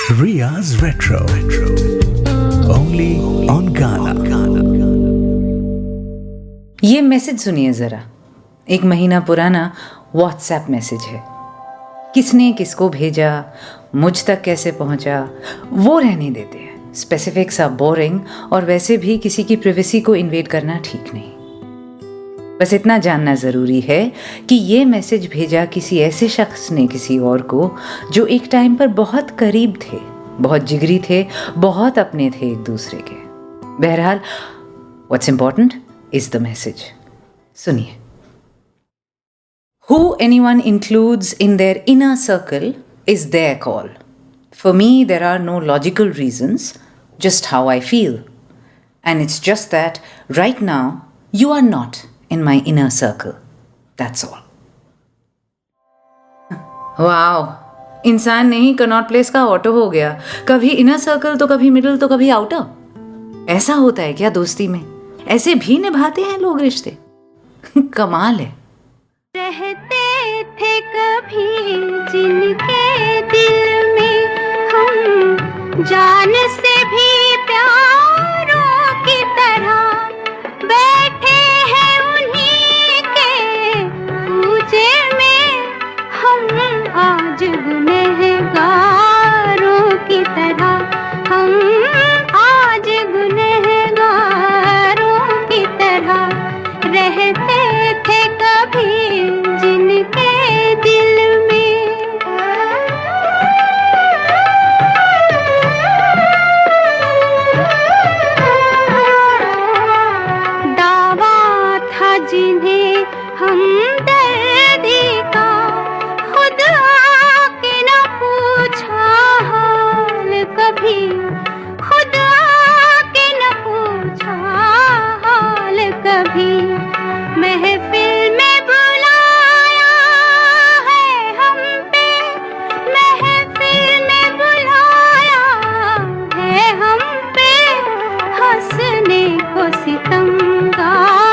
Ria's Retro. Only on Ghana. ये message सुनिए जरा। 1 महीना पुराना व्हाट्सएप मैसेज है। किसने किसको भेजा, मुझ तक कैसे पहुंचा, वो रहने देते हैं। स्पेसिफिक्स आर बोरिंग और वैसे भी किसी की प्राइवेसी को इन्वेड करना ठीक नहीं। बस इतना जानना ज़रूरी है कि ये मैसेज भेजा किसी ऐसे शख्स ने किसी और को जो एक टाइम पर बहुत करीब थे, बहुत जिगरी थे, बहुत अपने थे एक दूसरे के। बहरहाल what's important is the message. सुनिए। Who anyone includes in their inner circle is their call. For me, there are no logical reasons, just how I feel. And it's just that right now, you are not in my inner circle. That's all. Wow! इंसान नहीं Connaught place का auto हो गया। कभी inner circle तो कभी middle तो कभी आउटर। ऐसा होता है क्या दोस्ती में? ऐसे भी निभाते हैं लोग रिश्ते। कमाल है। रहते थे कभी जिनके दिल में हम जान से भी प्यारों की तरह बैठे हैं उन्हीं के पूजे में हम आज गुनहगारों की तरह हम आज गुनहगारों की तरह रहते थे कभी जिनके दिल में। दावा था जिन्हें हम दर्दी का खुद आके न पूछा हाल कभी, खुद आके न पूछा हाल कभी। महफिल में बुलाया है हम पे, महफिल में बुलाया है हम पे, हंसने को सितमगारों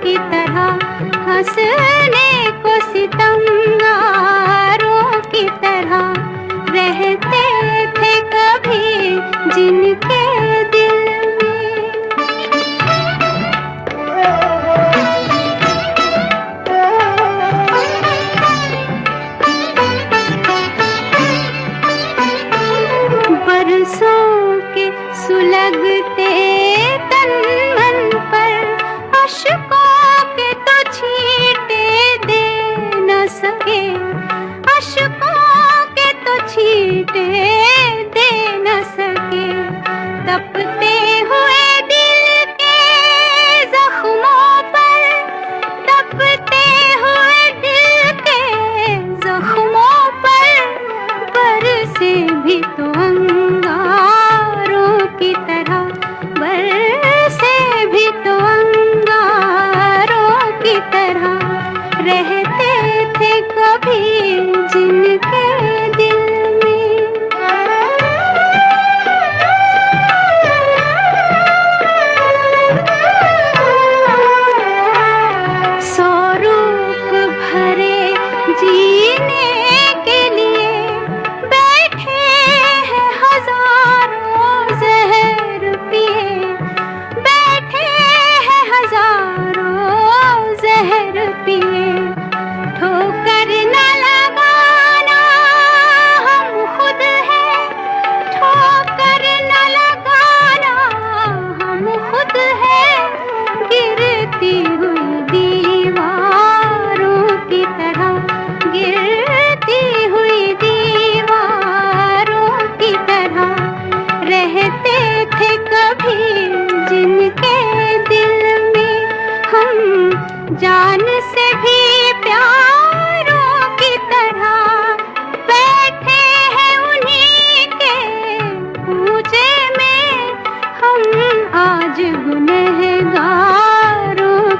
की तरह, हंसने को सितमगारों की तरह रहते थे कभी जिनके दिल बरसों के सुलगते तन मन पर अश्कों के तो छींटे दे न सके, अश्कों के तो छींटे दे न सके। तपते हुए दिल के जख्मों पर, तपते हुए दिल के जख्मों पर बरसे भी तो अंगारों की तरह, बरसे भी तो अंगारों की तरह रहते थे कभी जिनके दिल में। स्वरूप भरे जीने के लिए बैठे हैं हजारों जहर पिए, बैठे हैं हजारों जहर पिए। ठोकर न लगाना हम खुद हैं, ठोकर न लगाना हम खुद हैं। गिरती हुई दीवारों की तरह, गिरती हुई दीवारों की तरह रहते थे कभी जिनके दिल में हम जान से भी प्यारों की तरह बैठे हैं उन्हीं के पूजे में हम आज गुनहगारों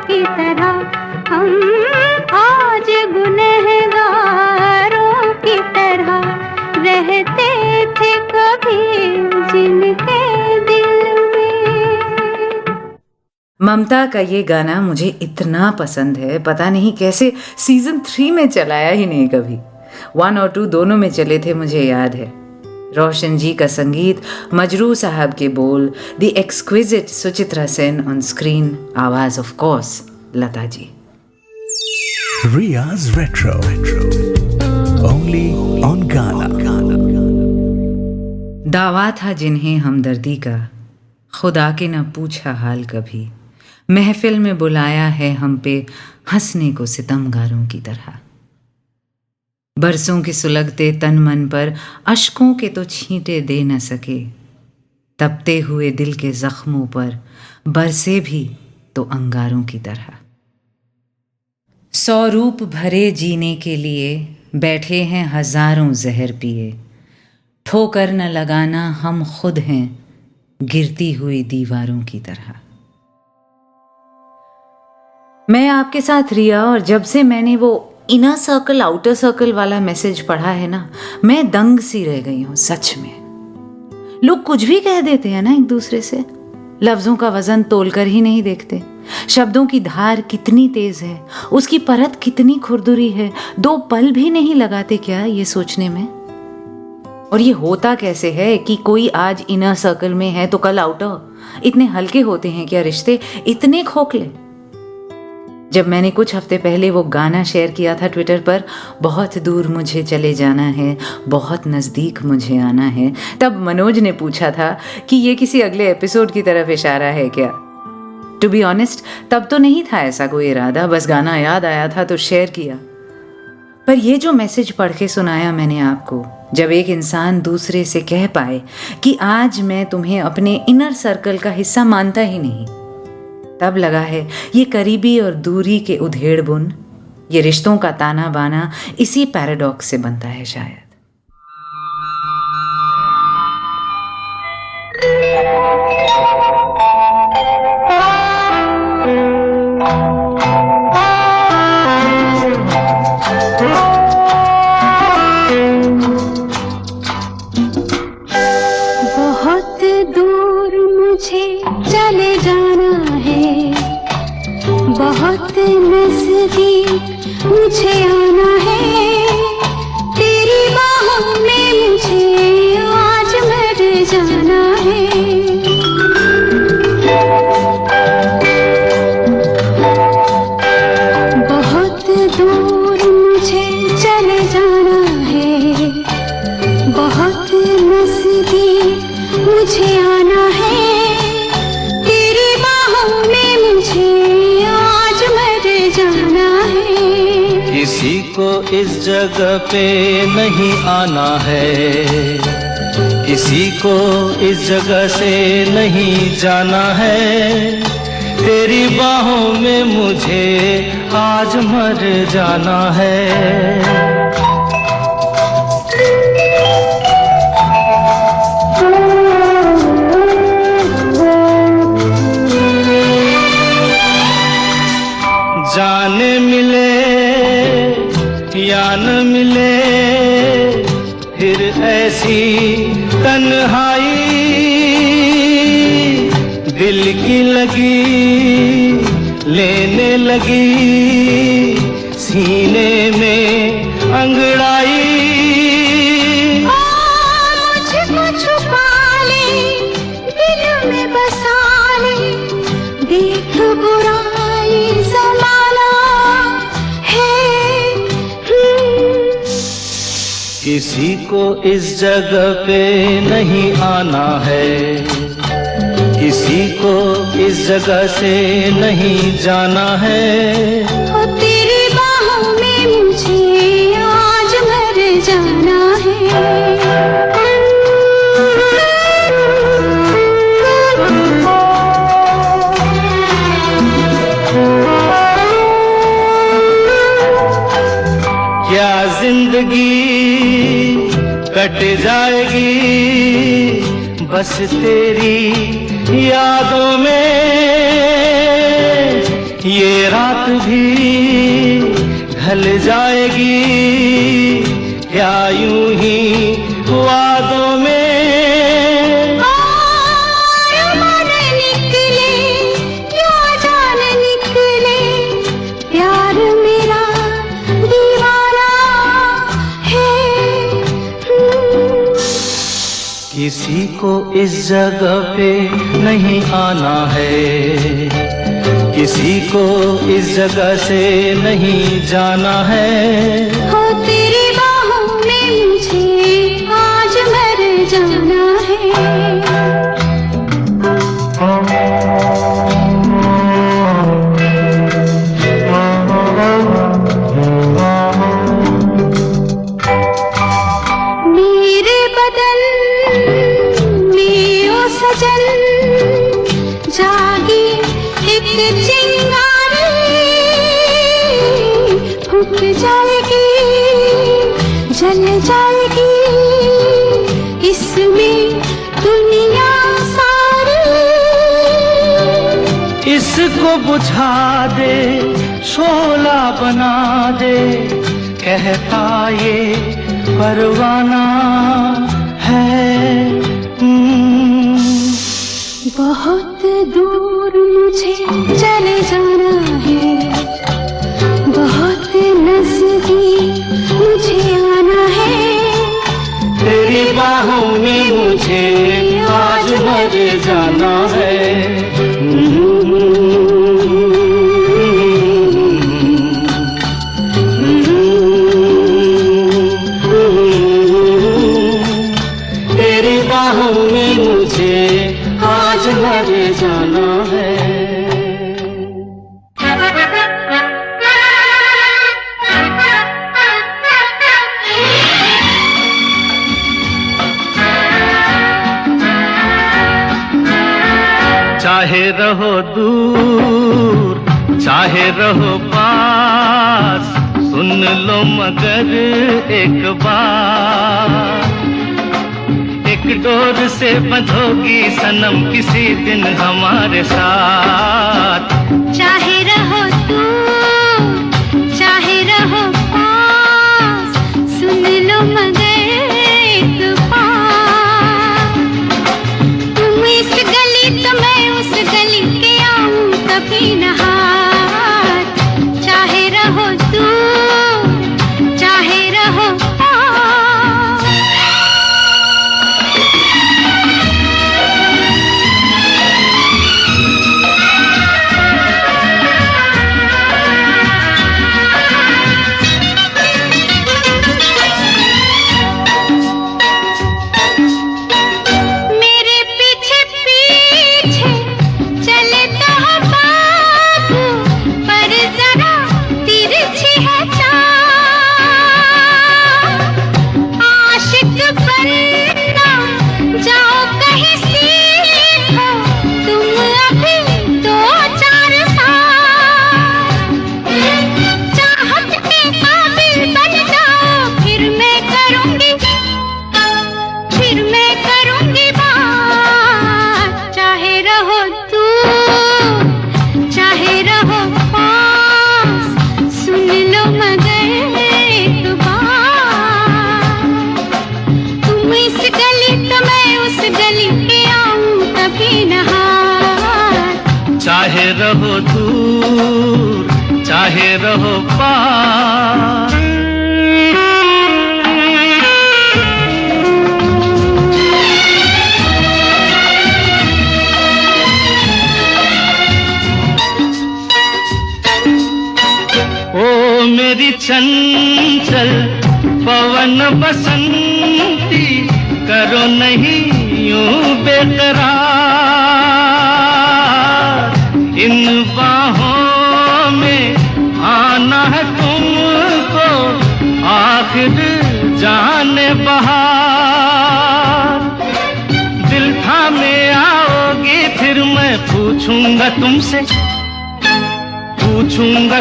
की तरह, हम आज गुनहगारों की तरह रहते थे कभी जिनके दिल में। ममता का ये गाना मुझे इतना पसंद है, पता नहीं कैसे सीजन 3 में चलाया ही नहीं कभी। 1 और 2 दोनों में चले थे, मुझे याद है। रोशन जी का संगीत, मजरू साहब के बोल, the exquisite Suchitra Sen on screen, आवाज of course Lata ji. Riya's Retro. Only on Ghana. दावा था जिन्हें हमदर्दी का, खुदा के न पूछा हाल कभी, महफिल में बुलाया है हम पे हंसने को सितमगारों की तरह। बरसों के सुलगते तन मन पर अश्कों के तो छींटे दे न सके, तपते हुए दिल के जख्मों पर बरसे भी तो अंगारों की तरह। 100 रूप भरे जीने के लिए बैठे हैं हजारों जहर पिए, ठोकर न लगाना हम खुद हैं गिरती हुई दीवारों की तरह। मैं आपके साथ रिया, और जब से मैंने वो इनर सर्कल आउटर सर्कल वाला मैसेज पढ़ा है ना, मैं दंग सी रह गई हूं सच में। लोग कुछ भी कह देते हैं ना एक दूसरे से, लफ्जों का वजन तोलकर ही नहीं देखते। शब्दों की धार कितनी तेज है, उसकी परत कितनी खुरदुरी है, 2 पल भी नहीं लगाते क्या ये सोचने में। और ये होता कैसे है कि कोई आज इनर सर्कल में है तो कल आउटर। इतने हल्के होते हैं क्या रिश्ते, इतने खोखले। जब मैंने कुछ हफ्ते पहले वो गाना शेयर किया था ट्विटर पर, बहुत दूर मुझे चले जाना है, बहुत नज़दीक मुझे आना है, तब मनोज ने पूछा था कि ये किसी अगले एपिसोड की तरफ इशारा है क्या। टू बी ऑनेस्ट, तब तो नहीं था ऐसा कोई इरादा, बस गाना याद आया था तो शेयर किया। पर ये जो मैसेज पढ़ के सुनाया मैंने आपको, जब एक इंसान दूसरे से कह पाए कि आज मैं तुम्हें अपने इनर सर्कल का हिस्सा मानता ही नहीं, तब लगा है ये करीबी और दूरी के उधेड़ बुन, ये रिश्तों का ताना बाना इसी पैराडॉक्स से बनता है शायद। बहुत दूर मुझे चले जाना है, बहुत नजदीक मुझे आना है, तेरी बाहों में मुझे आज मर जाना है। बहुत दूर मुझे चले जाना है, बहुत नजदीक मुझे आना है, तेरी बाहों में मुझे आज मर जाना है। किसी को इस जगह पे नहीं आना है, किसी को इस जगह से नहीं जाना है, तेरी बाहों में मुझे आज मर जाना है। जाने मिले या न मिले फिर ऐसी तन्हाई, दिल की लगी लेने लगी सीने में अंगड़ाई। मुझको छुपा ले, दिल में बसा ले, देख बुराई जमाना है। किसी को इस जगह पे नहीं आना है, किसी को इस जगह से नहीं जाना है, तेरी बाहों में मुझे आज मर जाना क्या जिंदगी कट जाएगी बस तेरी यादों में, ये रात भी ढल जाएगी क्या यूं ही वादों में। मन निकले या जान निकले, प्यार मेरा दीवाना है। किसी को इस जगह पे नहीं आना है, किसी को इस जगह से नहीं जाना है। हो तेरी बाहों में मुझे आज मर जाना है। मेरे बदन में ओ सजन जागी एक चिंगारी, फूट जाएगी जल जाएगी इसमें दुनिया सारी। इसको बुझा दे शोला बना दे, कहता ये परवाना है। बहुत दूर मुझे चले जाना है, बहुत नजदीक मुझे आना है। तेरी बाहों में मुझे आज मर जाना है। तेरी बाहों में मुझे आज मर जाना है। चाहे रहो दूर चाहे रहो पास, सुन लो मगर एक बार। एक डोर से बंधोगी सनम किसी दिन हमारे साथ। चाहे रहो दूर चाहे रहो पास, सुन लो मगर एक बार। तुम इस गली तो मैं उस गली के आऊं कभी न हाथ। चाहे रहो दूर चाहे रहो पास। मेरे पीछे पीछे चलता है बाबू, पर जरा तिरछी है चाल। आशिक बनना जाओ कहीं सीखो तुम अभी 2-4 साल। चाहत के काबिल बन जाओ फिर मैं करूंगी बात। चाहे रहो दूर चाहे रहो पास, सुन लो मगर एक बार। तुम इस गली तो मैं उस गली के आऊं कभी न हाथ। चाहे रहो दूर चाहे रहो पास। ओ मेरी चंचल पवन बसंती, करो नहीं यूं बेकरार। इन बाहों में आना है तुमको आखिर जाने बहार। दिल थामे आओगी फिर मैं पूछूंगा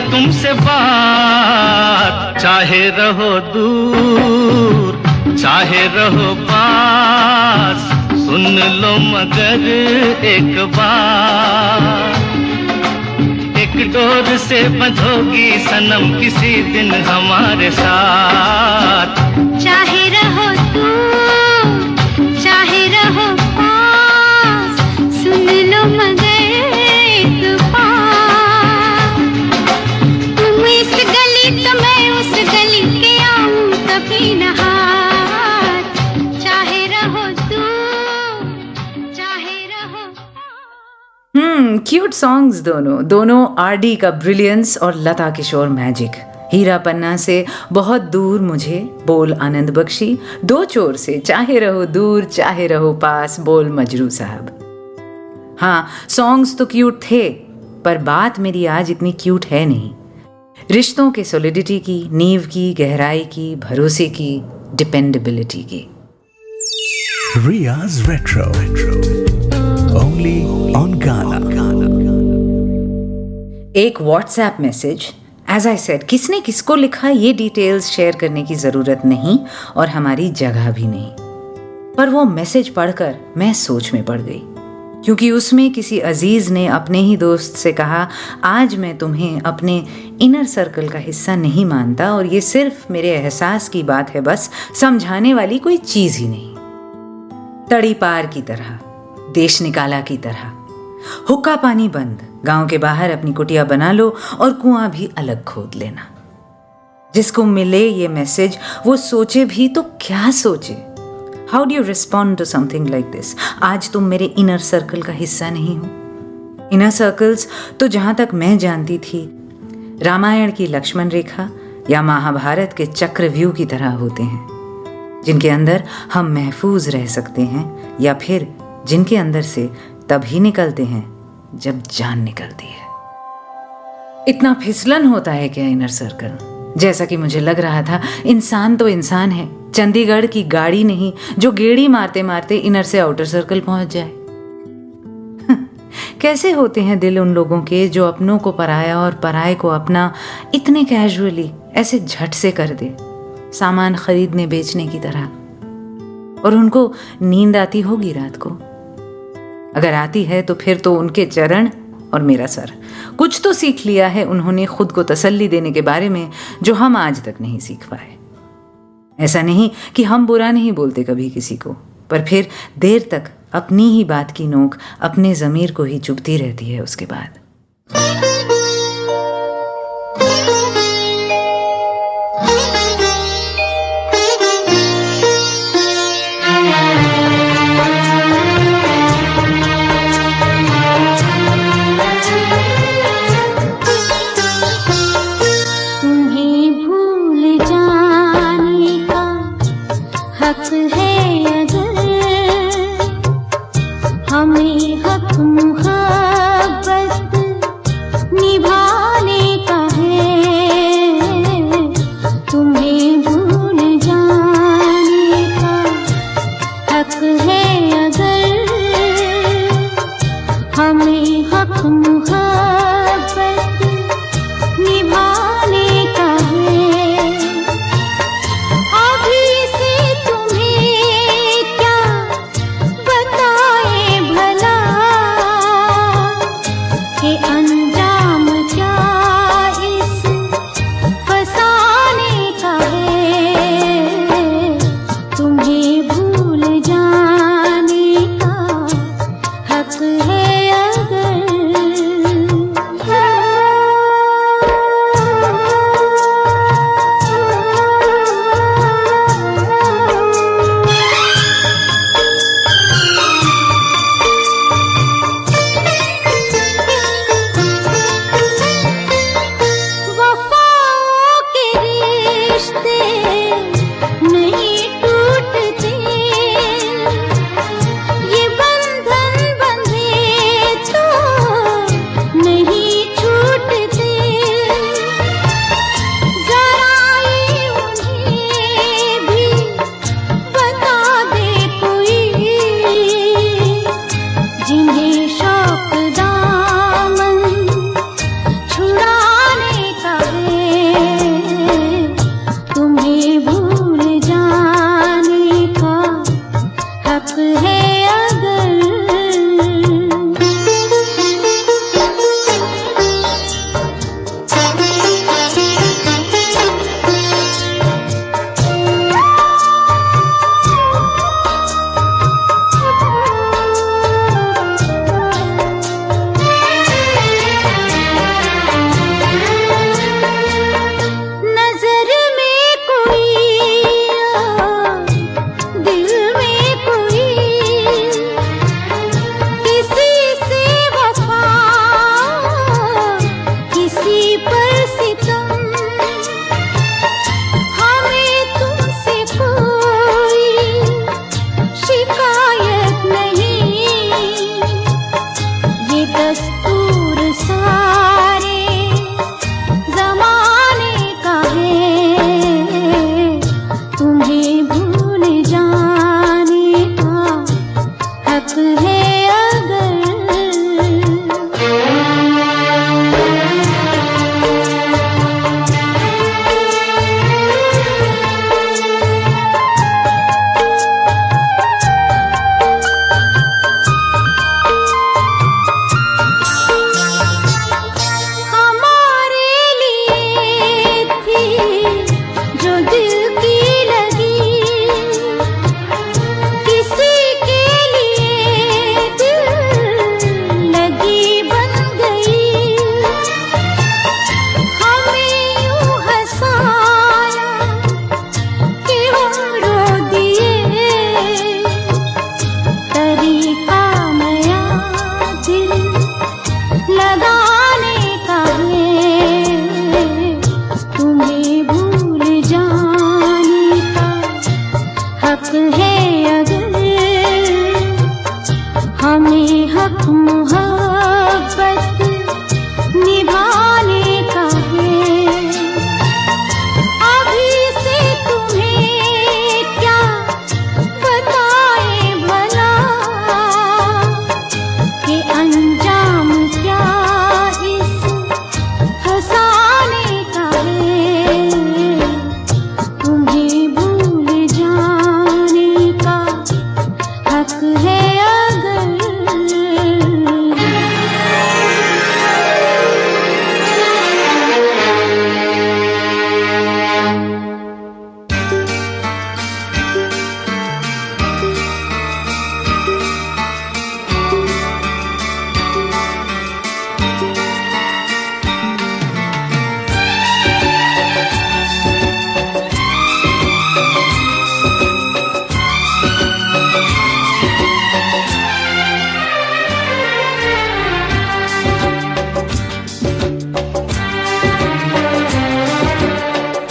तुमसे बात। चाहे रहो दूर चाहे रहो पास, सुन लो मगर एक बार। एक डोर से बंधोगी सनम किसी दिन हमारे साथ। चाहे रहो दूर चाहे रहो पास, सुन लो मगर एक बार। तुम इस गली तो मैं उस गली के आऊं कभी न हाथ। चाहे रहो दूर क्यूट सॉन्ग्स दोनों आरडी का ब्रिलियंस और लता किशोर मैजिक। हीरा पन्ना से बहुत दूर मुझे बोल आनंद बख्शी, दो चोर से चाहे रहो दूर चाहे रहो पास बोल मजरू साहब। हाँ, सॉन्ग्स तो क्यूट थे, पर बात मेरी आज इतनी क्यूट है नहीं। रिश्तों के सॉलिडिटी की, नींव की, गहराई की, भरोसे की, डिपेंडेबिलिटी की। Riya's Retro. Only on Ghana. एक WhatsApp message, as I said, किसने किसको लिखा ये डिटेल्स शेयर करने की ज़रूरत नहीं और हमारी जगह भी नहीं। पर वो मैसेज पढ़कर मैं सोच में पड़ गई, क्योंकि उसमें किसी अजीज़ ने अपने ही दोस्त से कहा, आज मैं तुम्हें अपने इनर सर्कल का हिस्सा नहीं मानता और ये सिर्फ मेरे एहसास की बात है, बस समझाने वाली कोई चीज़ ही नहीं। तड़ी पार की तरह, देश निकाला की तरह, हुक्का पानी बंद, गांव के बाहर अपनी कुटिया बना लो और कुआं भी अलग खोद लेना। जिसको मिले ये मैसेज वो सोचे भी तो क्या सोचे। How do you respond to something like this? आज तुम मेरे इनर सर्कल का हिस्सा नहीं हो। इनर सर्कल्स तो जहां तक मैं जानती थी रामायण की लक्ष्मण रेखा या महाभारत के चक्रव्यूह की तरह होते हैं, जिनके अंदर हम महफूज रह सकते हैं, या फिर जिनके अंदर से तभी निकलते हैं जब जान निकलती है। इतना फिसलन होता है क्या इनर सर्कल? जैसा कि मुझे लग रहा था, इंसान तो इंसान है, चंडीगढ़ की गाड़ी नहीं जो गेड़ी मारते मारते इनर से आउटर सर्कल पहुंच जाए। कैसे होते हैं दिल उन लोगों के जो अपनों को पराया और पराये को अपना इतने कैजुअली, ऐसे झट से कर दे, सामान खरीदने बेचने की तरह। और उनको नींद आती होगी रात को। अगर आती है तो फिर तो उनके चरण और मेरा सर। कुछ तो सीख लिया है उन्होंने खुद को तसल्ली देने के बारे में, जो हम आज तक नहीं सीख पाए। ऐसा नहीं कि हम बुरा नहीं बोलते कभी किसी को, पर फिर देर तक अपनी ही बात की नोक अपने ज़मीर को ही चुभती रहती है उसके बाद। अगर हमें हक मोहब्बत निभाने का है, अभी से तुम्हें क्या बताएं भला कि अंजाम क्या इस फसाने का है। तुम्हें भूल जाने का हक है अगर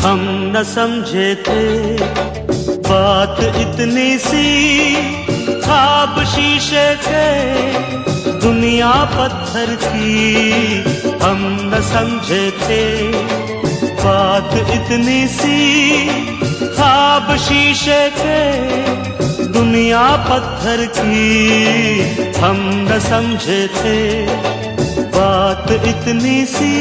हम न समझे थे बात इतनी सी, ख्वाब शीशे के दुनिया पत्थर की। हम न समझे थे बात इतनी सी, ख्वाब शीशे के दुनिया पत्थर की। हम न समझे थे बात इतनी सी।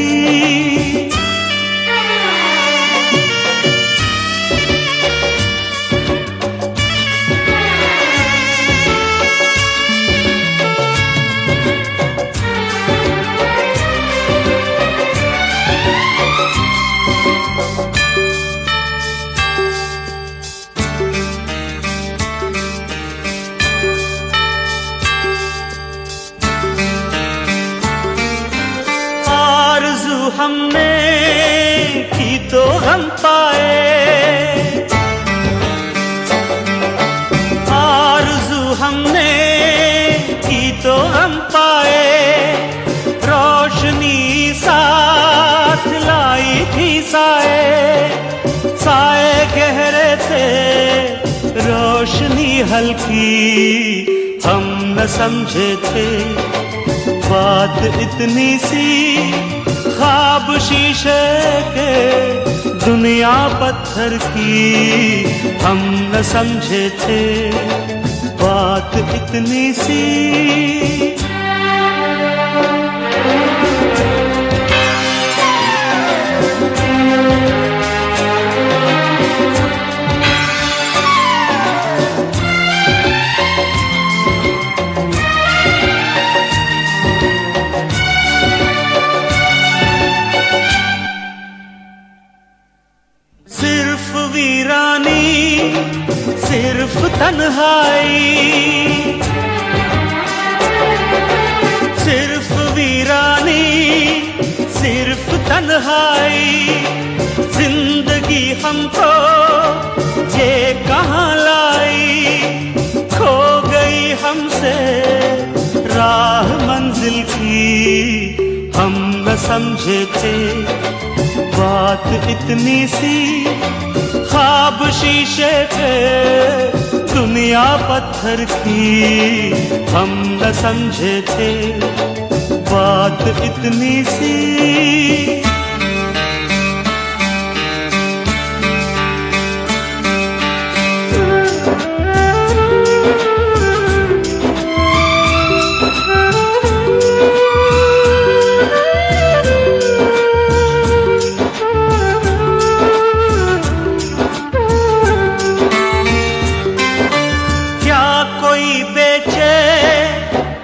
हमने की तो हम पाए, आरज़ू हमने की तो हम पाए। रोशनी साथ लाई थी साए, साए गहरे थे रोशनी हल्की। हम न समझे थे बात इतनी सी, ख्वाब शीशे के दुनिया पत्थर की। हम न समझे थे बात इतनी सी। सिर्फ तन्हाई, सिर्फ वीरानी, सिर्फ तन्हाई। जिंदगी हमको ये कहाँ लाई, खो गई हमसे राह मंजिल की। हम न समझे थे बात इतनी सी, ख्वाब शीशे के दुनिया पत्थर की। हम न समझे थे बात इतनी सी।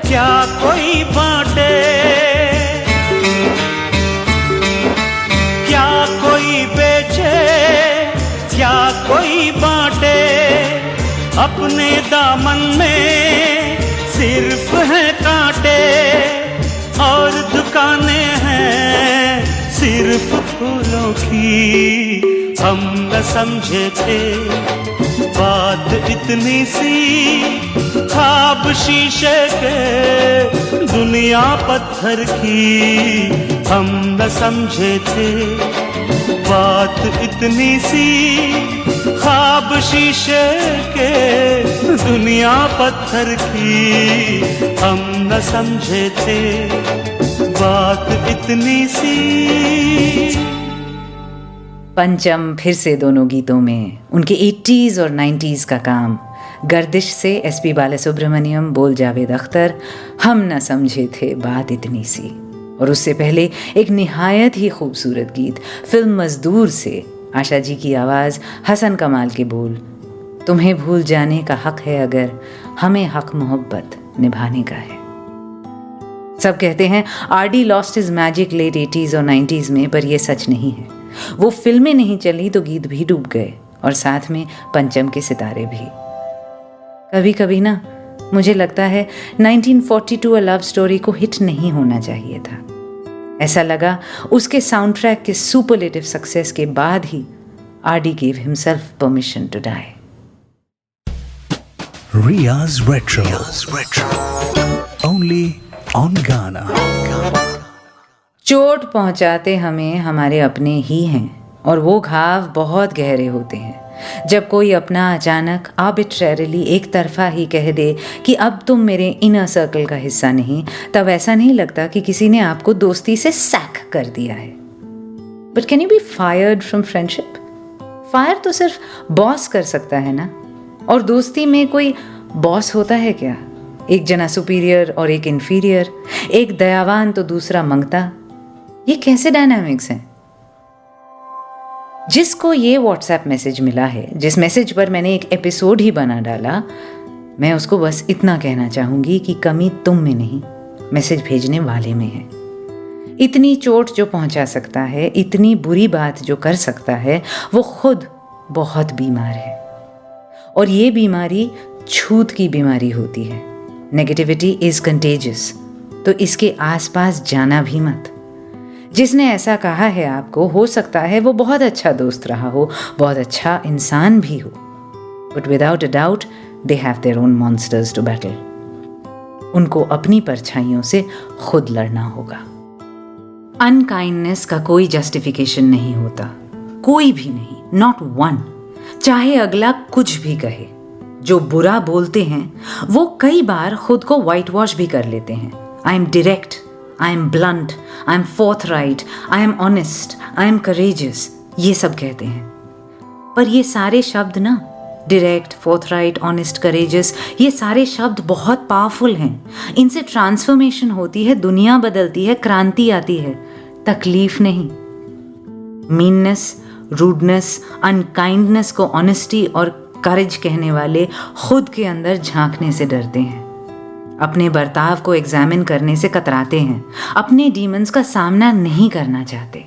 क्या कोई बांटे, क्या कोई बेचे, क्या कोई बांटे। अपने दामन में सिर्फ है कांटे, और दुकानें हैं सिर्फ फूलों की। हम न समझे थे बात इतनी सी, ख्वाब शीशे के दुनिया पत्थर की। हम न समझे थे बात इतनी सी, ख्वाब ख्वाब शीशे के, दुनिया पत्थर की, हम न समझे थे बात इतनी सी। पंचम फिर से दोनों गीतों में उनके 80s और 90s का काम, गर्दिश से एसपी बालासुब्रमण्यम, बोल जावेद अख्तर, हम न समझे थे बात इतनी सी। और उससे पहले एक निहायत ही खूबसूरत गीत फिल्म मजदूर से, आशा जी की आवाज़, हसन कमाल के बोल, तुम्हें भूल जाने का हक है अगर हमें हक मोहब्बत निभाने का है। सब कहते हैं RD lost his magic late 80s और 90s में, पर यह सच नहीं है। वो फिल्में नहीं चली तो गीत भी डूब गए, और साथ में पंचम के सितारे भी। कभी कभी ना मुझे लगता है 1942 अ लव स्टोरी को हिट नहीं होना चाहिए था। ऐसा लगा उसके साउंड ट्रैक के सुपरलेटिव सक्सेस के बाद ही RD gave himself permission to die. Riya's Retro. Only on Ghana. चोट पहुंचाते हमें हमारे अपने ही हैं, और वो घाव बहुत गहरे होते हैं। जब कोई अपना अचानक आर्बिट्रेरिली एक तरफा ही कह दे कि अब तुम मेरे इनर सर्कल का हिस्सा नहीं, तब ऐसा नहीं लगता कि किसी ने आपको दोस्ती से सैक कर दिया है। But can you be fired from friendship? Fire तो सिर्फ बॉस कर सकता है ना, और दोस्ती में कोई बॉस होता है क्या? एक जना सुपीरियर और एक इन्फीरियर, एक दयावान तो दूसरा मंगता, ये कैसे डायनामिक्स हैं? जिसको ये व्हाट्सएप मैसेज मिला है, जिस मैसेज पर मैंने एक एपिसोड ही बना डाला, मैं उसको बस इतना कहना चाहूंगी कि कमी तुम में नहीं, मैसेज भेजने वाले में है। इतनी चोट जो पहुंचा सकता है, इतनी बुरी बात जो कर सकता है, वो खुद बहुत बीमार है। और ये बीमारी छूत की बीमारी होती है। नेगेटिविटी इज कंटेजियस, तो इसके आसपास जाना भी मत। जिसने ऐसा कहा है आपको, हो सकता है वो बहुत अच्छा दोस्त रहा हो, बहुत अच्छा इंसान भी हो, but without a doubt they have their own monsters to battle. उनको अपनी परछाइयों से खुद लड़ना होगा। अनकाइंडनेस का कोई जस्टिफिकेशन नहीं होता, कोई भी नहीं, नॉट वन। चाहे अगला कुछ भी कहे, जो बुरा बोलते हैं वो कई बार खुद को वाइट वॉश भी कर लेते हैं। I am direct, I am blunt, I am forthright, I am honest, I am courageous, ये सब कहते हैं। पर ये सारे शब्द ना, डायरेक्ट, फोर्थराइट, ऑनेस्ट, करेजियस, ये सारे शब्द बहुत पावरफुल हैं। इनसे ट्रांसफॉर्मेशन होती है, दुनिया बदलती है, क्रांति आती है, तकलीफ नहीं। मीननेस, रूडनेस, अनकाइंडनेस को ऑनेस्टी और करेज कहने वाले खुद के अंदर झांकने से डरते हैं, अपने बर्ताव को एग्जामिन करने से कतराते हैं, अपने डीमंस का सामना नहीं करना चाहते।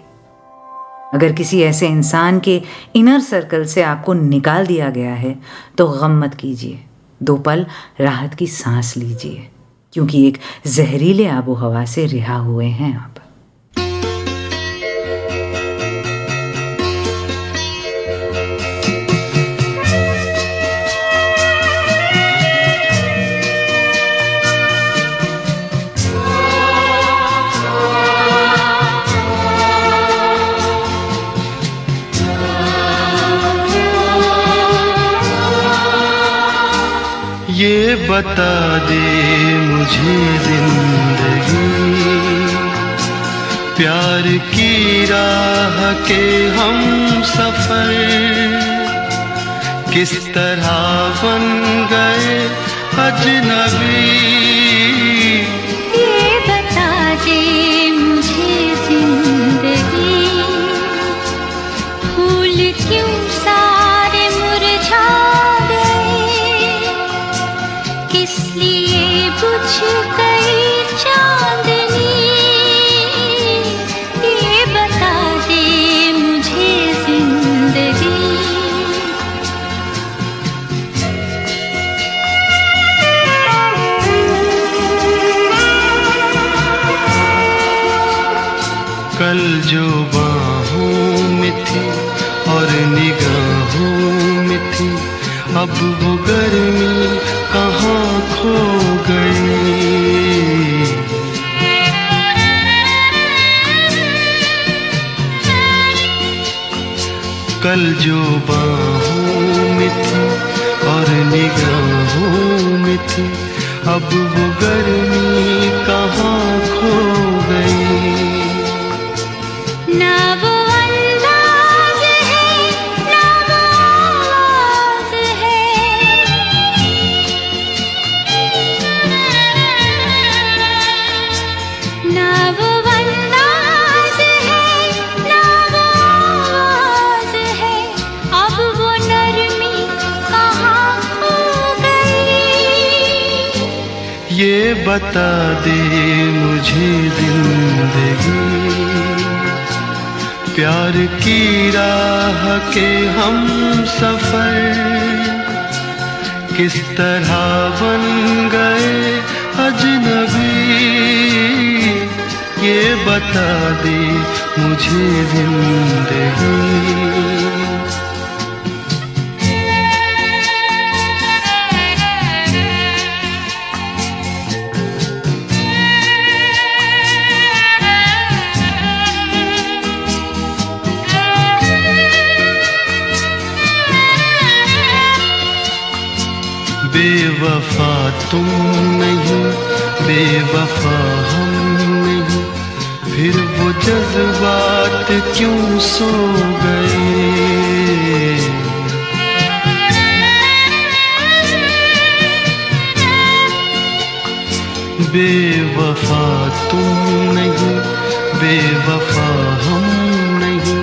अगर किसी ऐसे इंसान के इनर सर्कल से आपको निकाल दिया गया है तो गम मत कीजिए, 2 पल राहत की सांस लीजिए, क्योंकि एक जहरीले आबो हवा से रिहा हुए हैं आप। ये बता दे मुझे जिंदगी, प्यार की राह के हम सफर किस तरह बन गए अजनबी। ये बता दे मुझे जिंदगी, फूल क्यों सारे मुरझा किस लिए बुझ गई चांदनी। ये बता दे मुझे जिंदगी। कल जो बाहों में थी और निगाहों में थी, अब वो गर्मी कहाँ खो गई। कल जो बाहों थी, अब वो गर्मी कहाँ खो गई। ना वो अंदाज है, ना वो आवाज है, ना वो अंदाज है, ना वो आवाज है, अब वो नरमी कहाँ खो गई। ये बता दे मुझे जिंदगी, प्यार की राह के हम सफर किस तरह बन गए अजनबी। ये बता दे मुझे जिंदगी। बेवफा तुम नहीं, बेवफा हम नहीं, फिर वो जज्बात क्यों सो गए। बेवफा तुम नहीं, बेवफा हम नहीं,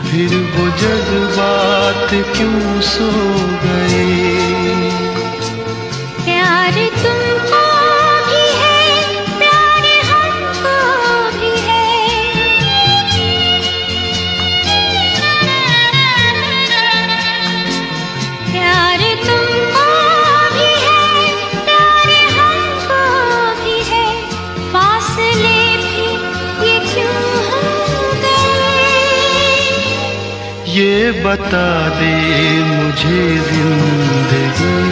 फिर वो जज्बात क्यों सो गए। प्यार तुमको भी है, प्यार हमको भी है, प्यार तुमको भी है, प्यार हमको भी है, फासले भी ये क्यों हो गए। ये बता दे मुझे जिंदगी,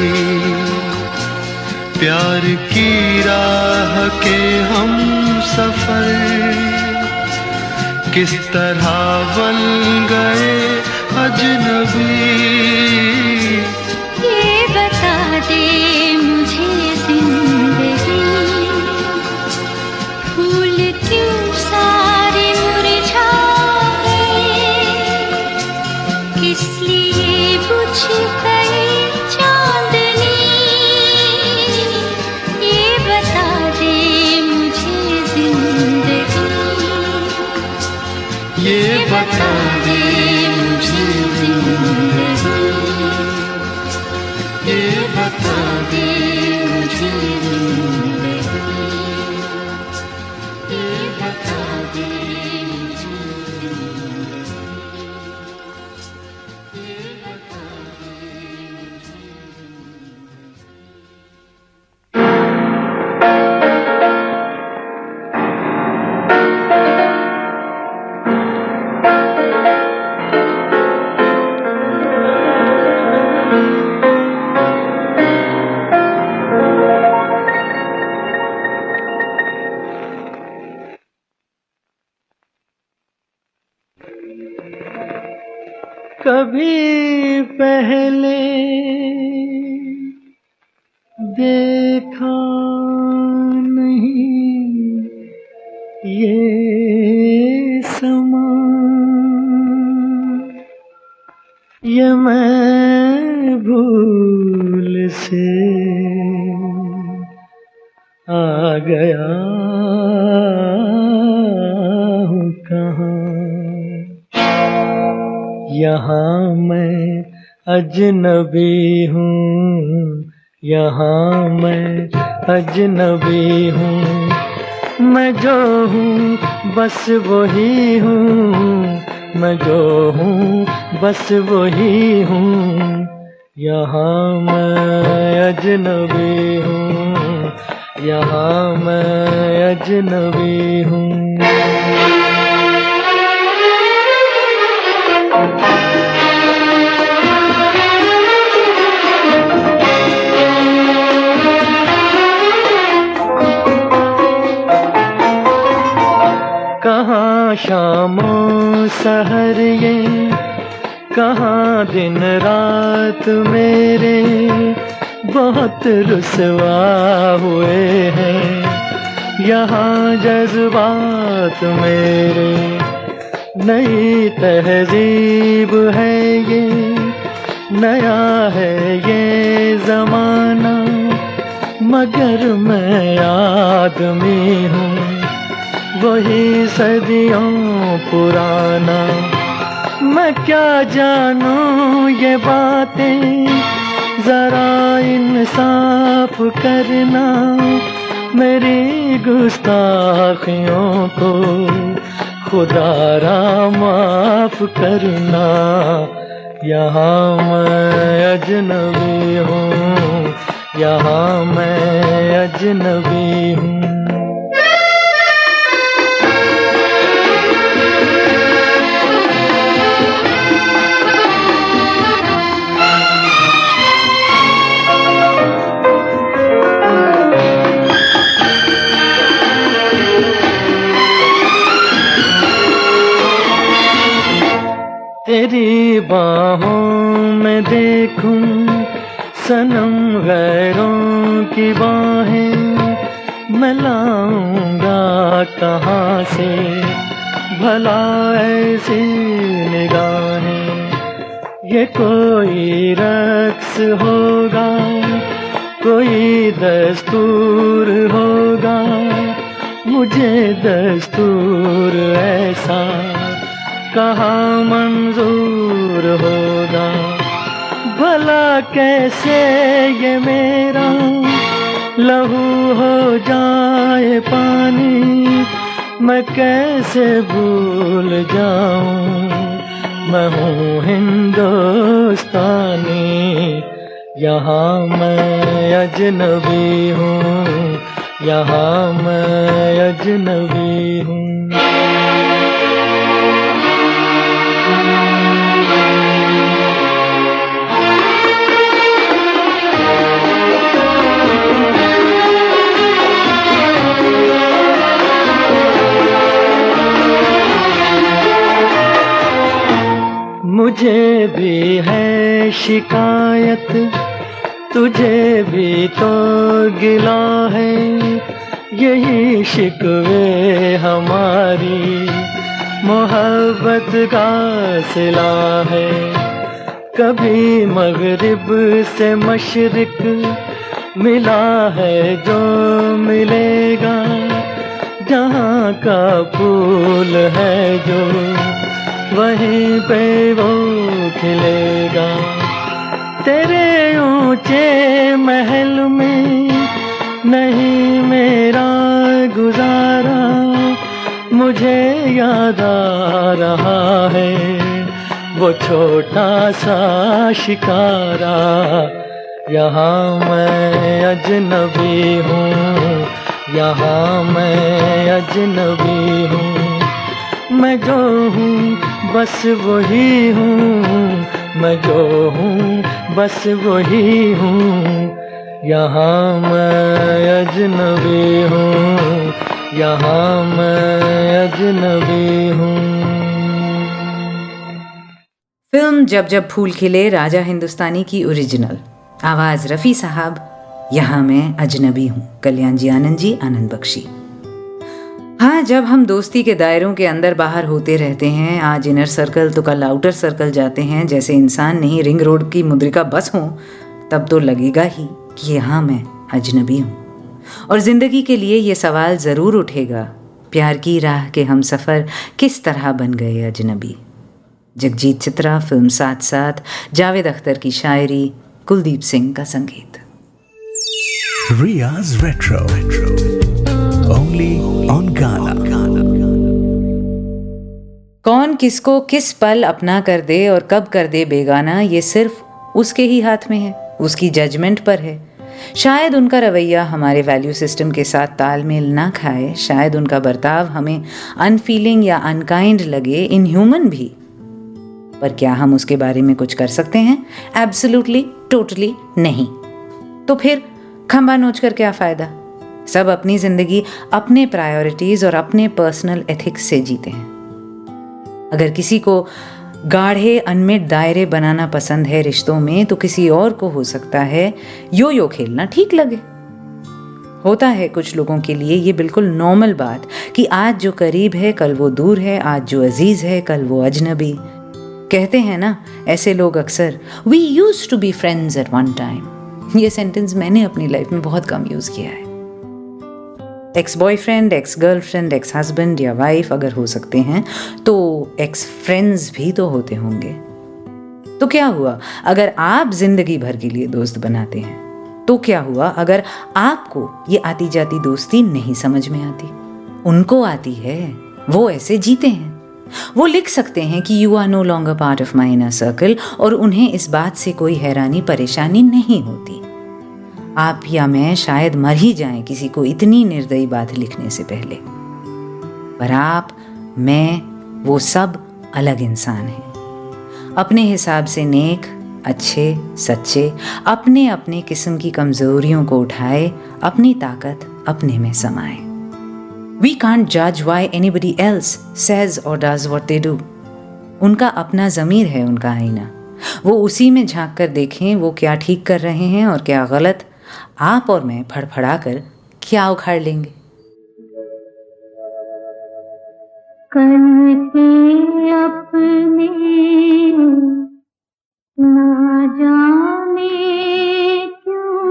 प्यार की राह के हम सफर किस तरह बन गए अजनबी। ये बता दे मुझे जिंदगी, फूल क्यों सारे मुरझा गए, किस लिए बुझ गई चांदनी। ये बता दे मुझे जिंदगी, ये बता दे मुझे जिंदगी, ये बता दे मुझे जिंदगी, ये बता दे मुझे जिंदगी, ये बता दे मुझे। कभी पहले देखा नहीं ये समा, ये मैं भूल से आ गया हूँ कहाँ। यहाँ मैं अजनबी हूँ, यहाँ मैं अजनबी हूँ। मैं जो हूँ बस वही हूँ, मैं जो हूँ बस वही हूँ। यहाँ मैं अजनबी हूँ, यहाँ मैं अजनबी हूँ। कहाँ शामों सहर ये, कहाँ दिन रात मेरे, बहुत रुसवा हुए हैं यहाँ जज्बात मेरे। नई तहजीब है ये, नया है ये जमाना, मगर मैं आदमी हूँ वही सदियों पुराना। मैं क्या जानूं ये बातें, जरा इंसाफ करना, मेरी गुस्ताखियों को खुदारा माफ करना। यहाँ मैं अजनबी हूँ, यहाँ मैं अजनबी हूँ। तेरी बाहों में देखूं सनम गैरों की बाहें, मैं लाऊंगा कहाँ से भला ऐसी निगाहें। ये कोई रक्स होगा, कोई दस्तूर होगा, मुझे दस्तूर ऐसा कहाँ मंजूर होगा। भला कैसे ये मेरा लहू हो जाए पानी, मैं कैसे भूल जाऊं मैं हूँ हिंदुस्तानी। यहाँ मैं अजनबी हूँ, यहाँ मैं अजनबी हूँ। मुझे भी है शिकायत, तुझे भी तो गिला है, यही शिकवे हमारी मोहब्बत का सिला है। कभी मगरिब से मशरिक मिला है जो मिलेगा, जहाँ का फूल है जो वहीं पे वो खिलेगा। तेरे ऊंचे महल में नहीं मेरा गुजारा, मुझे याद आ रहा है वो छोटा सा शिकारा। यहाँ मैं अजनबी हूँ, यहाँ मैं अजनबी हूँ। मैं जो हूँ बस वही हूँ, मैं जो हूँ बस वही हूँ। यहाँ मैं अजनबी हूँ, यहाँ मैं अजनबी हूँ। फिल्म जब जब फूल खिले राजा हिंदुस्तानी की ओरिजिनल आवाज रफ़ी साहब, यहाँ मैं अजनबी हूँ कल्याण जी आनंद जी, आनंद बख्शी। हाँ, जब हम दोस्ती के दायरों के अंदर बाहर होते रहते हैं, आज इनर सर्कल तो कल आउटर सर्कल जाते हैं, जैसे इंसान नहीं रिंग रोड की मुद्रिका बस हो, तब तो लगेगा ही कि यहाँ मैं अजनबी हूँ। और जिंदगी के लिए ये सवाल ज़रूर उठेगा, प्यार की राह के हम सफ़र किस तरह बन गए अजनबी। जगजीत चित्रा, फिल्म साथ साथ, जावेद अख्तर की शायरी, कुलदीप सिंह का संगीत। Riya's Retro. Only on Ghana. कौन किसको किस पल अपना कर दे और कब कर दे बेगाना, ये सिर्फ उसके ही हाथ में है, उसकी जजमेंट पर है। शायद उनका रवैया हमारे वैल्यू सिस्टम के साथ तालमेल ना खाए, शायद उनका बर्ताव हमें अनफीलिंग या अनकाइंड लगे, इनह्यूमन भी, पर क्या हम उसके बारे में कुछ कर सकते हैं? एब्सोल्युटली, टोटली नहीं। तो फिर खंबा नोच कर क्या फ़ायदा? सब अपनी ज़िंदगी अपने प्रायोरिटीज़ और अपने पर्सनल एथिक्स से जीते हैं। अगर किसी को गाढ़े अनमिट दायरे बनाना पसंद है रिश्तों में, तो किसी और को हो सकता है यो खेलना ठीक लगे। होता है कुछ लोगों के लिए ये बिल्कुल नॉर्मल बात कि आज जो करीब है कल वो दूर है, आज जो अजीज है कल वो अजनबी। कहते हैं ना ऐसे लोग अक्सर, we used to be friends at one time. ये सेंटेंस मैंने अपनी लाइफ में बहुत कम यूज किया है। Ex boyfriend, ex girlfriend, ex husband या वाइफ अगर हो सकते हैं तो एक्स फ्रेंड्स भी तो होते होंगे। तो क्या हुआ अगर आप जिंदगी भर के लिए दोस्त बनाते हैं? तो क्या हुआ अगर आपको ये आती जाती दोस्ती नहीं समझ में आती? उनको आती है, वो ऐसे जीते हैं। वो लिख सकते हैं कि you are no longer part of my inner circle, और उन्हें इस बात से कोई हैरानी परेशानी नहीं होती। आप या मैं शायद मर ही जाएं किसी को इतनी निर्दयी बात लिखने से पहले, पर आप, मैं, वो सब अलग इंसान हैं, अपने हिसाब से नेक, अच्छे, सच्चे, अपने अपने किस्म की कमजोरियों को उठाए, अपनी ताकत अपने में समाए। We can't judge why anybody else says or does what they do. उनका अपना ज़मीर है, उनका आईना। वो उसी में झांक कर देखें वो क्या ठीक कर रहे हैं और क्या गलत। आप और मैं फड़फड़ा कर क्या उखाड़ लेंगे? कल के अपने ना जाने क्यों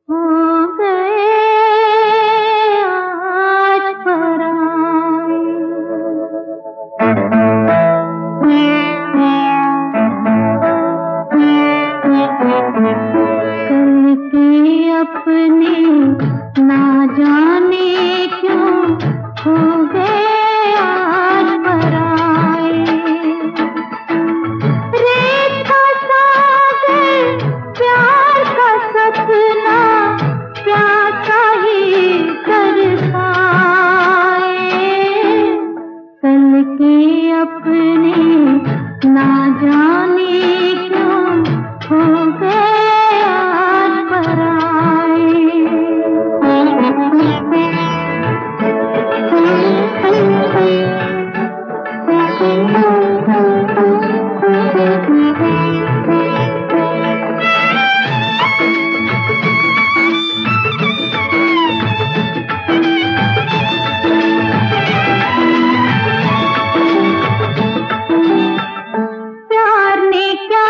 हो गए आज पराए। कल के अपने ना जाने क्यों हो गए आज पराए। रेत का सागर प्यार का सपना प्यासा ही तरसाए। कल के अपने ना जाने क्यों हो गए आज पराए। प्यार ने क्या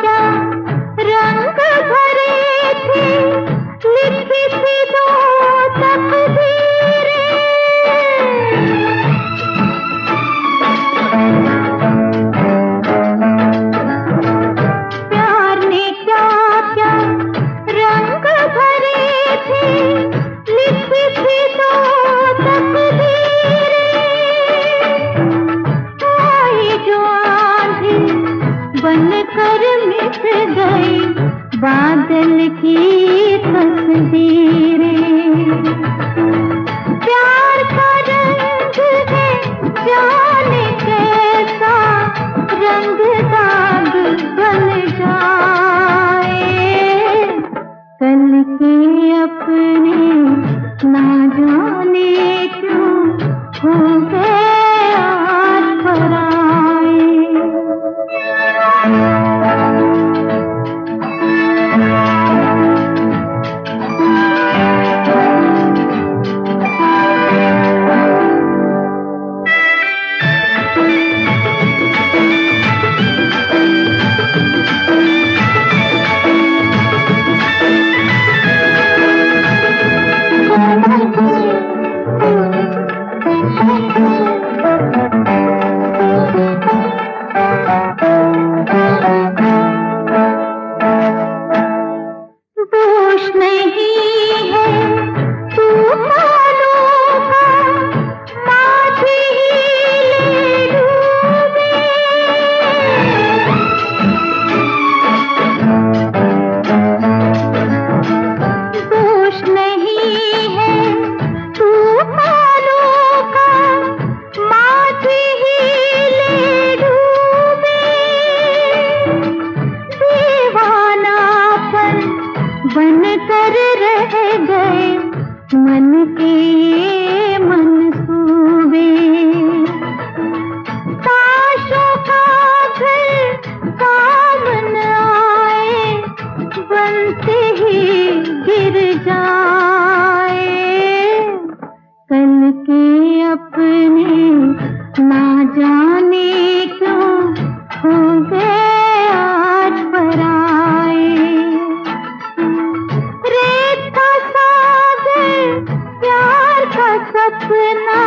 क्या रंग भरे थे, लिखी सी दो तकदीरें। प्यार ने क्या क्या रंग भरे थे, लिखी सी दो तकदीरें। आई जो आंधी बनकर मिट गई बादल की तस्वीरें। प्यार का रंग है जाने कैसा, रंग दाग बन जाए। कल के अपने ना जाने क्यों हो गए आज पराए। दोष नहीं है तूफानों का, माझी ले डूबे। दोष नहीं है तूफानों का, माझी ले डूबे। दीवानापन बन कर रह गए मन के मंसूबे। ताशों अपना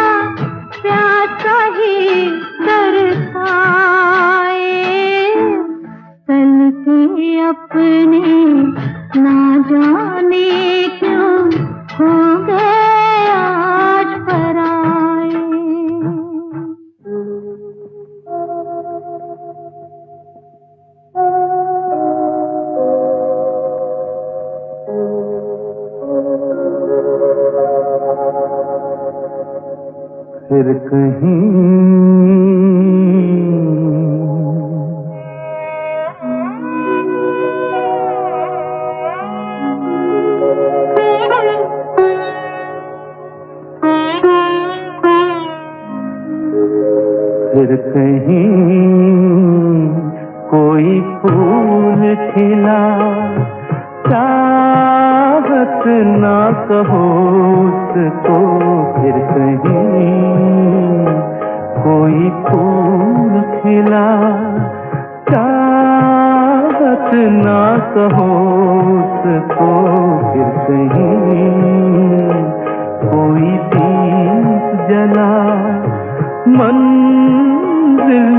प्यासा ही दर्शाए, कल के अपने ना जाने क्यों हो गए आज पराए। फिर कहीं फिर कहीं कोई फूल खिला, चाहत ना कहो उसको। फिर कहीं कोई फूल खिला, चाहत ना कहो उसको। फिर कहीं कोई दीप जला, मंजिल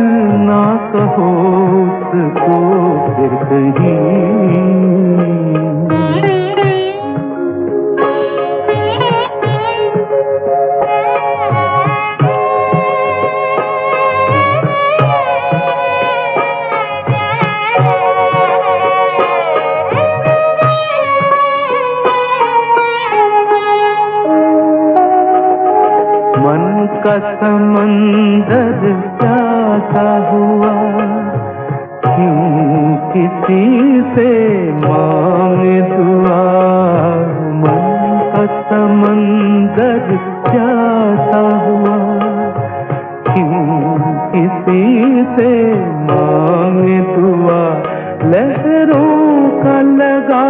ना कहो उसको। फिर कहीं मन का समंदर प्यासा हुआ, क्यों किसी से मांगे दुआ। मन का समंदर प्यासा हुआ, क्यों किसी से मांगे दुआ। लहरों का लगा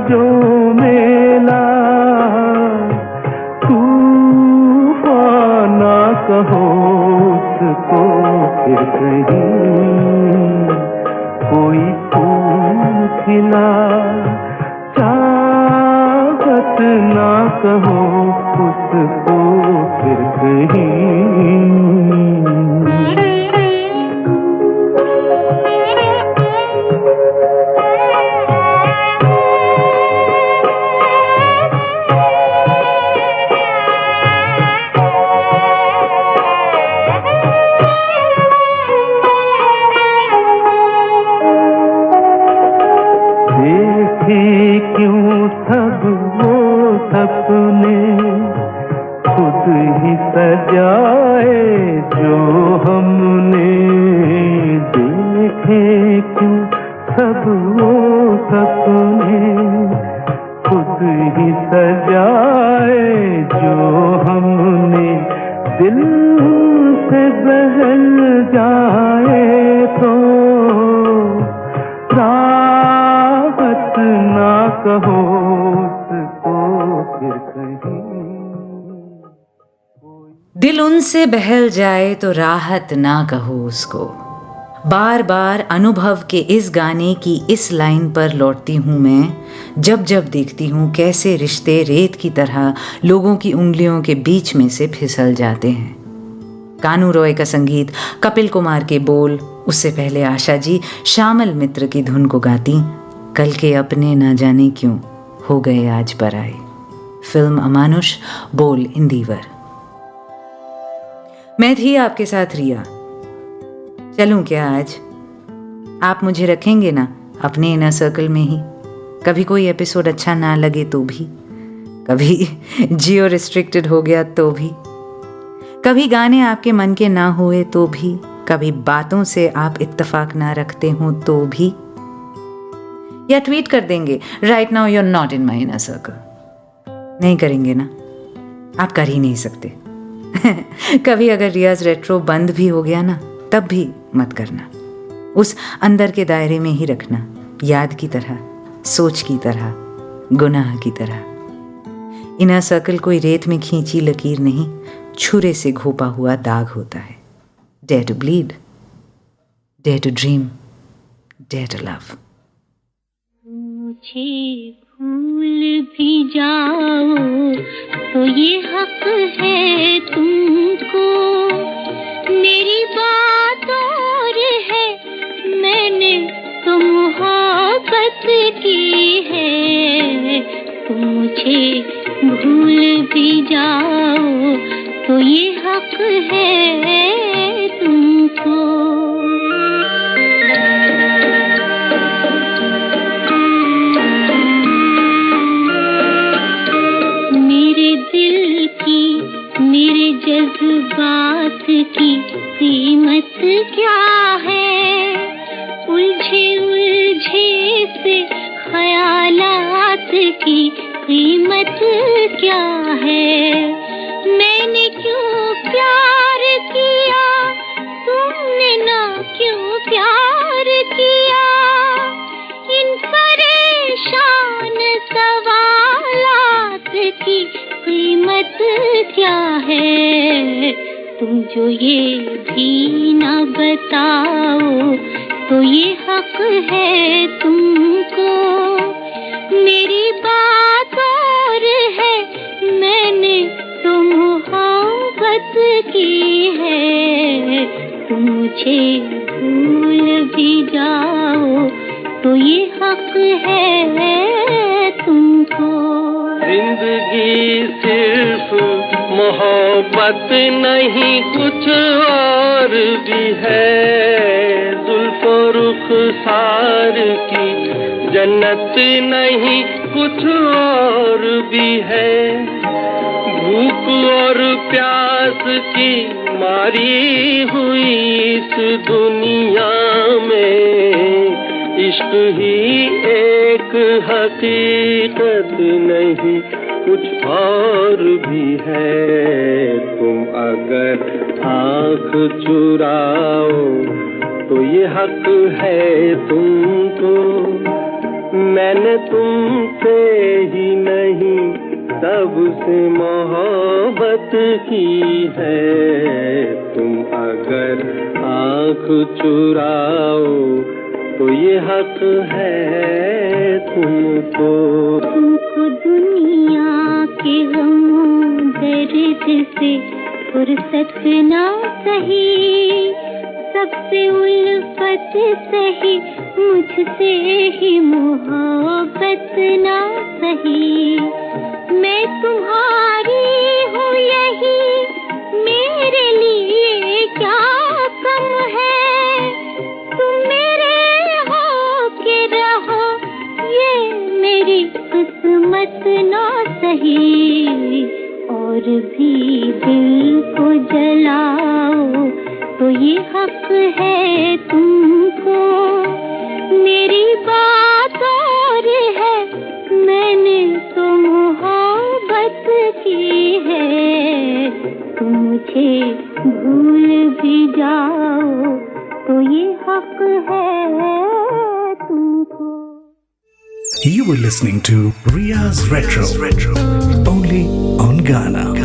जो मेला, ना कहो उसको। फिर कहीं कोई फूल खिला, चाहत ना कहो उसको। फिर कहीं क्यों सब वो सपने खुद ही सजाए जो हमने देखे। क्यों सब वो सपने खुद ही सजाए जो हमने। दिल से बहल जाए तो राहत ना कहो उसको। फिर कहीं दिल उनसे बहल जाए तो राहत ना कहो उसको। बार बार अनुभव के इस गाने की इस लाइन पर लौटती हूँ मैं, जब जब देखती हूँ कैसे रिश्ते रेत की तरह लोगों की उंगलियों के बीच में से फिसल जाते हैं। कानू रॉय का संगीत, कपिल कुमार के बोल, उससे पहले आशा जी श्यामल मित्र की धुन को गाती, कल के अपने ना जाने क्यों हो गए आज पराए। फिल्म अमानुष, बोल इंदिवर। मैं थी आपके साथ रिया। चलूं क्या आज? आप मुझे रखेंगे ना अपने इनर सर्कल में ही? कभी कोई एपिसोड अच्छा ना लगे तो भी, कभी जियो रिस्ट्रिक्टेड हो गया तो भी, कभी गाने आपके मन के ना हुए तो भी, कभी बातों से आप इत्तेफाक ना रखते हो तो भी, या ट्वीट कर देंगे right now you are not in my inner circle. नहीं करेंगे ना, आप कर ही नहीं सकते। कभी अगर रियाज रेट्रो बंद भी हो गया ना, तब भी मत करना, उस अंदर के दायरे में ही रखना, याद की तरह, सोच की तरह, गुनाह की तरह। इनर सर्कल कोई रेत में खींची लकीर नहीं, छुरे से घोपा हुआ दाग होता है। Dare to bleed, dare to dream, dare to love. मुझे भूल भी जाओ तो ये हक है तुमको। मेरी बात और है, मैंने तो मोहब्बत की है। तुम मुझे भूल भी जाओ तो ये हक है तुमको। मेरे दिल की, मेरे जज्बात की कीमत क्या है? उलझे उलझे से ख्यालात की कीमत क्या है? मैंने क्यों प्यार किया, तुमने ना क्यों प्यार किया? इन परेशान सवालात की कीमत क्या है? तुम जो ये भी ना बताओ तो ये हक है तुमको। मेरी बात और है, मैंने तो मोहब्बत की है। तुम मुझे भूल भी जाओ तो ये हक है तुमको। जिंदगी सिर्फ मोहब्बत नहीं, कुछ और भी है। जुल्फो रुखसार की जन्नत नहीं, कुछ और भी है। भूख और प्यास की मारी हुई इस दुनिया में इश्क ही एक हकीकत नहीं, कुछ और भी है। तुम अगर आँख चुराओ तो ये हक है तुमको। मैंने तुमसे ही नहीं सबसे मोहब्बत की है। तुम अगर आँख चुराओ तो ये हक है तुमको। तुमको दुनिया के गमों दर्द से फुर्सत ना सही, सबसे उल्फत सही, मुझसे ही मोहब्बत ना सही। मैं तुम्हारी हूँ यही, मेरे लिए क्या कम है? तुम मेरे हो के रहो, ये मेरी किस्मत ना सही। और भी दिल को जलाओ तो ये हक है तुमको। मेरी बात और है, मैंने तो मोहब्बत की है। तुम मुझे भूल भी जाओ तो ये हक है तुमको। You were listening to Riya's Retro, only on Ghana.